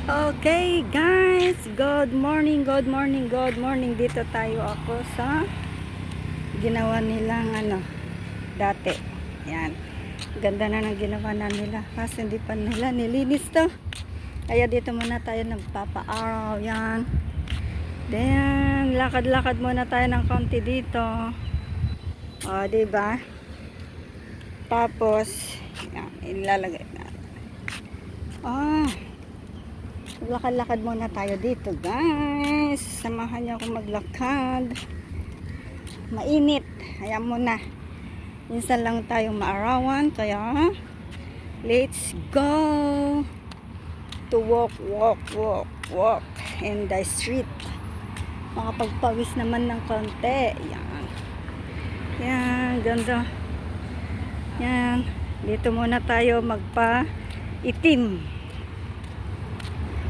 Okay guys, good morning, good morning, good morning. Dito tayo ako sa ginawa nilang dati. Yan. Ganda na ng ginawa na nila. Kasi hindi pa nila nilinis to. Kaya dito muna tayo nagpapaaraw. Yan. Then, lakad-lakad muna tayo ng konti dito. O, diba? Tapos, yan, ilalagay na. Lakad-lakad muna tayo dito guys. Samahan niyo akong maglakad. Mainit. Ayan muna. Minsan lang tayong maarawan. Kaya let's go to walk in the street. Makapagpawis naman ng konti. Yan. Yan. Ganda. Yan. Dito muna tayo magpa-itim.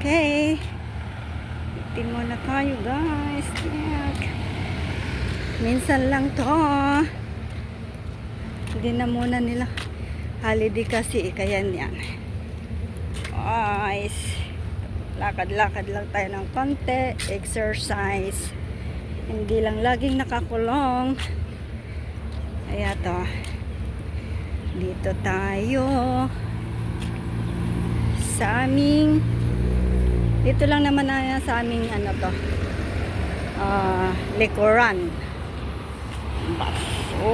Okay. Itim muna tayo guys. Minsan lang to. Hindi na muna nila holiday kasi kaya yan. Guys. Lakad-lakad lang tayo ng konti. Exercise. Hindi lang laging nakakulong. Kaya to. Dito tayo sa aming dito lang naman na sa aming likuran. Baso.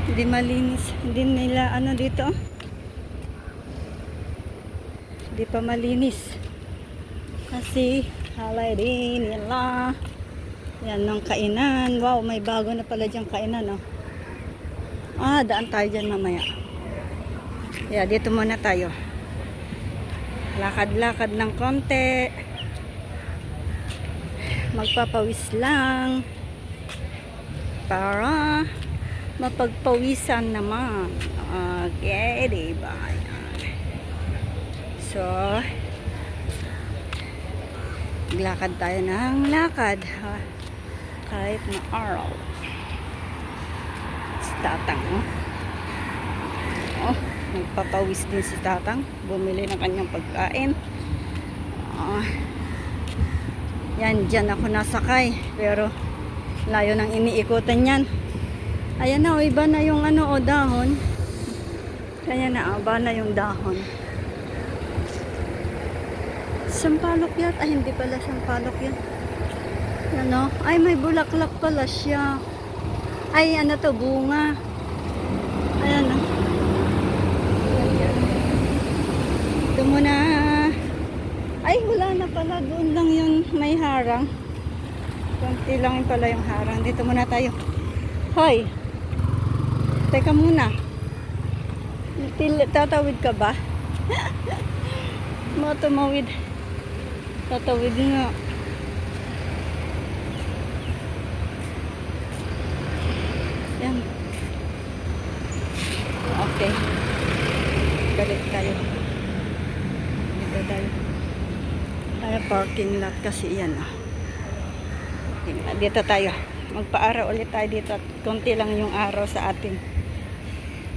Hindi malinis. Hindi nila dito. Hindi pa malinis. Kasi holiday nila. Yan ng kainan. Wow, may bago na pala diyang kainan. Daan tayo dyan mamaya. Yeah, dito muna tayo. Lakad-lakad ng konti. Magpapawis lang. Para mapagpawisan naman. Okay, diba? So, lakad tayo ng lakad. Kahit na araw. Si Tatang, nagpapawis din si Tatang. Bumili ng kanyang pagkain. Yan, dyan ako nasakay. Pero, layo nang iniikutan yan. Ayan na, iba na yung dahon. Kaya na, iba na yung dahon. Sampalok yan. Ay, hindi pala sampalok yan. Ano? Ay, may bulaklak pala siya. Ay, to, bunga. Ayan na. Ito muna. Ay, wala na pala. Doon lang yung may harang. Konti lang pala yung harang. Dito muna tayo. Hoy. Teka muna. Tatawid ka ba? Tumawid. Tatawid nga. Yan. Okay. Balik tayo. Dito tayo. Parking lot kasi yan. Dito tayo. Magpa-araw ulit tayo dito. Konti lang yung araw sa atin.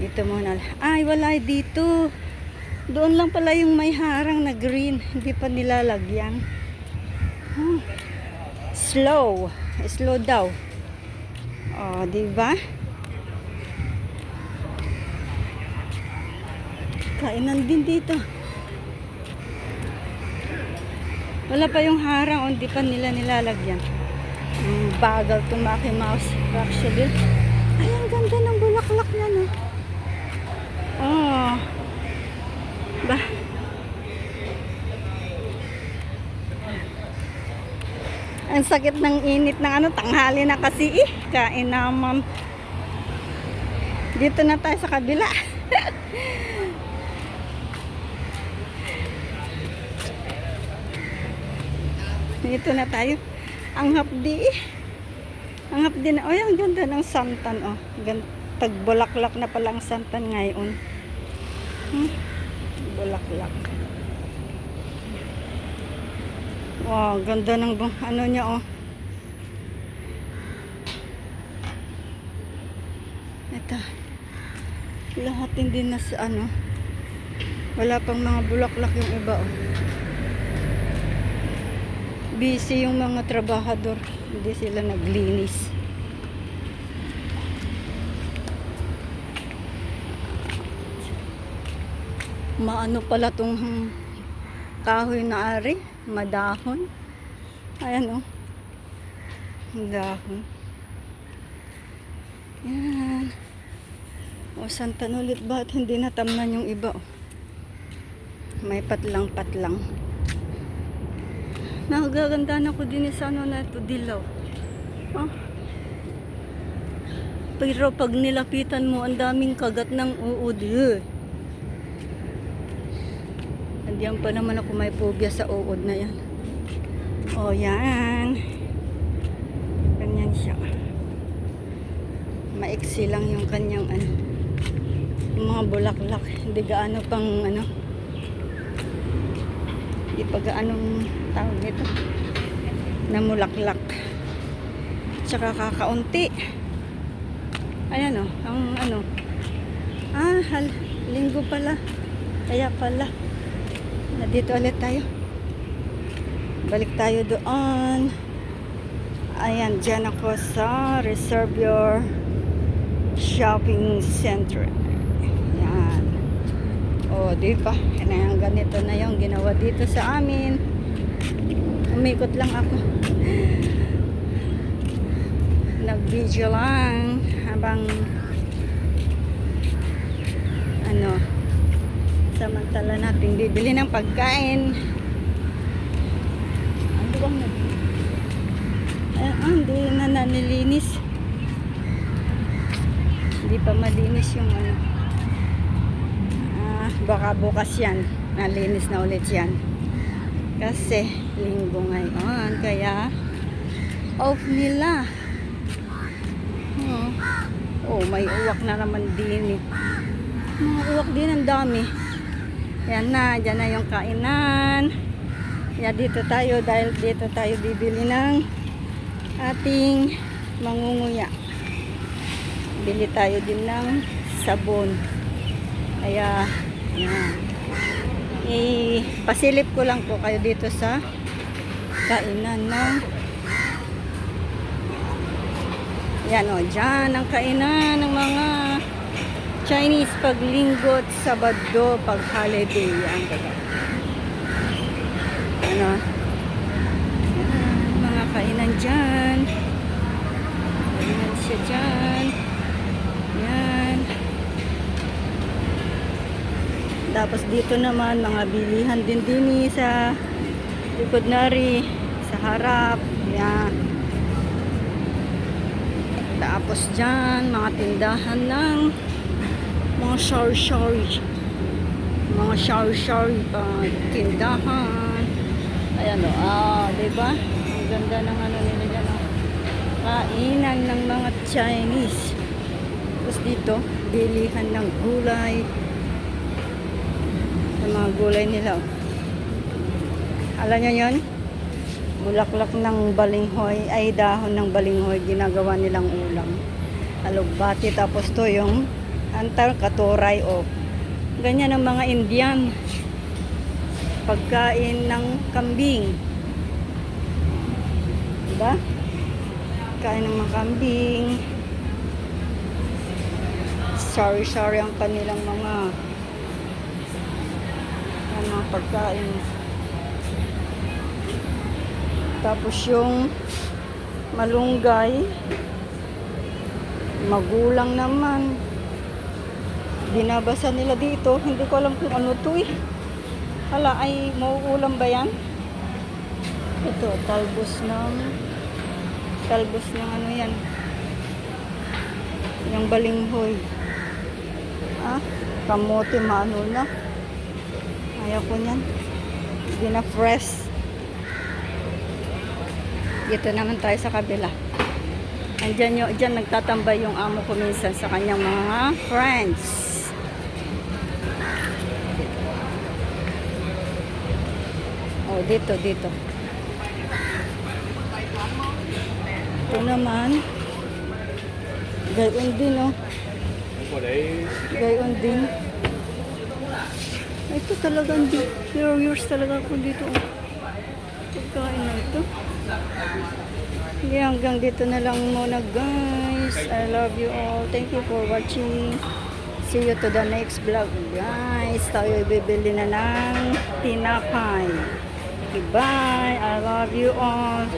Dito muna. Ay, wala dito. Doon lang pala yung may harang na green. Hindi pa nilalagyan. Slow. Slow daw. Diba? Kainan din dito. Wala pa yung harang. Hindi pa nila nilalagyan. Bagal itong Mickey Mouse actually. Ay, ang ganda ng bulaklak niya, no? Ba? Ang sakit ng init ng tanghali na kasi kain naman. Dito na tayo sa kabila. Dito na tayo. Ang hapdi. Ang hapdi na. Ang ganda ng santan. Tagbulaklak na palang santan ngayon. Bulaklak. Wow, ganda ng niya. Ito. Lahat hindi na sa ano. Wala pang mga bulaklak yung iba, oh. Busy yung mga trabahador. Hindi sila naglinis. Maano pala tong kahoy na ari. Madahon. Ayan, oh. Dahon. Yan. O, santan ulit. Ba't hindi natamnan yung iba, oh? May patlang-patlang. Nagaganda na ko din sa ano na ito, dilaw. Oh. Pero pag nilapitan mo, ang daming kagat ng uod. Andiyan pa naman ako may phobia sa uod na yan. Oh, yan. Ganyan siya. Maiksi lang yung kanyang ano, yung mga bulaklak. Hindi gaano pang ano, hindi pa gaanong tawag nito, namulaklak. Tsaka kakaunti. Ayan, oh, ang ano, linggo pala. Kaya pala na dito ulit tayo. Balik tayo doon. Ayan, dyan ako sa Reservoir Shopping Center. Yan. O, diba? Yan, ganito na yung ginawa dito sa amin. Umikot lang ako. Nag-video lang habang ano, samantala natin bibili ng pagkain. Ano bang hindi na nalilinis. Hindi pa malinis yung ano. Baka bukas yan. Nalinis na ulit yan. Kasi linggo ngayon. Kaya off nila. Oh, may uwak na naman din. Mga uwak din ang dami. Yan na. Dyan na yung kainan. Kaya dito tayo. Dahil dito tayo bibili ng ating mangunguya. Bili tayo din ng sabon. Kaya yan. Pasilip ko lang po kayo dito sa kainan ng yan, o, dyan ang kainan ng mga Chinese pag linggo at Sabado pag holiday. Yan, ano, mga kainan dyan. Kainan siya dyan. Yan. Tapos dito naman mga bilihan din sa likod nari, sa harap. Yan. Tapos dyan mga tindahan ng mga shari-shari. Mga shari-shari tindahan. Ayan, o, diba? Ang ganda ng ano nila dyan, o. Kainan ng mga Chinese. Tapos dito bilihan ng gulay. Yung mga gulay nila, oh. Alam nyo yun? Bulaklak ng balinghoy, ay dahon ng balinghoy, ginagawa nilang ulam. Alugbati, tapos to yung antar katuray, o. Ganyan ang mga Indian. Pagkain ng kambing. Diba? Kain ng mga kambing. Sorry ang kanilang mga pagkain. Tapos yung malunggay, magulang naman. Binabasa nila dito. Hindi ko alam kung ano to, eh. Hala, ay mauulam ba yan? Ito, talbos ng ano yan. Yung balinghoy. Kamote, maano na. Ayaw ko niyan. Hindi na fresh. Dito naman tayo sa kabila. Diyan nagtatambay yung amo ko minsan sa kanyang mga friends. Oh, dito. Ito naman. Gayun din, oh. Gayon din. Ito talaga, hindi. Curious talaga ako dito. Pagkain na ito. Hindi, hanggang dito na lang muna guys. I love you all. Thank you for watching. See you to the next vlog guys. Tayo bibili na ng tinapay. Goodbye. I love you all.